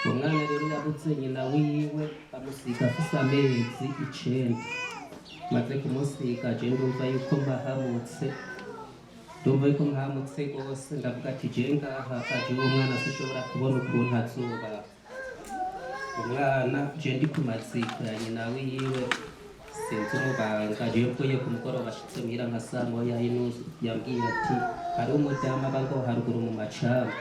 umwana rero yabutse nyina wiwe amusiga afise amezi 9 maze kumusiga je ndumva yuko mbahamutse rwose ndavuga ati je ngaha aje umwana sishobora kubona ukuntu azuba umwana je ndi kumatsiko ya nyina wiwe sinzi umubanga je mvuye ku mugoroba ashitse muhira nka saa moya y'inusu yambwiye ati hari umudamu aba ngo haruguru mu macamba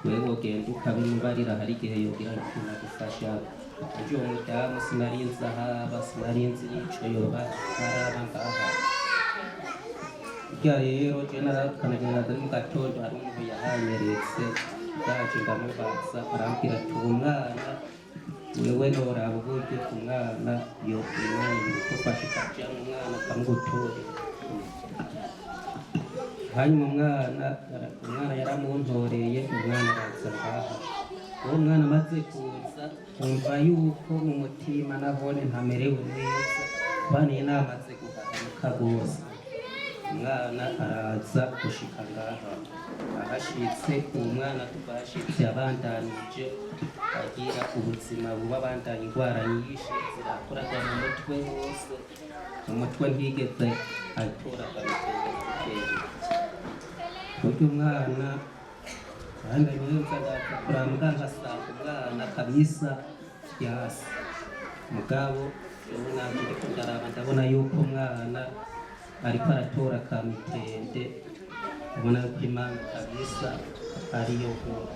wewe genda ukabimubarira hari igihe yogira ikintu agufasha aje uwo mudamu sinarinzi ahaba sinarinzi ico yoba araba ngaha irya rero je narakanagenda mu gatondo hari umuntu yahanyeretse yaje ndamubaza arambwira ati umwana wewe noraba uburyo ku mwana yokwimana bigufasha ukaja umwana ukamugutora hanyuma umwana yaramuntoreye umwana araza ngaha uwo mwana amaze kuza umva yuko mu mutima nabone ntamerewe neza baniye namaze guhahamuka rwose umwana araza gushika ngaha ahashitse umwana tubashitse abandanije agira ubuzima buba bandanye indwara nyinshi zirakoraga mu mutwe wose mu mutwe ntigeze atoraga burya umwana kandi neza kurambwa ngasanga umwana kabisa yasi mugabo nabwo ndiko ndaraba ndabona yuko umwana ariko aratora kamitende ubona yuko Imana kabisa ariyo nkuru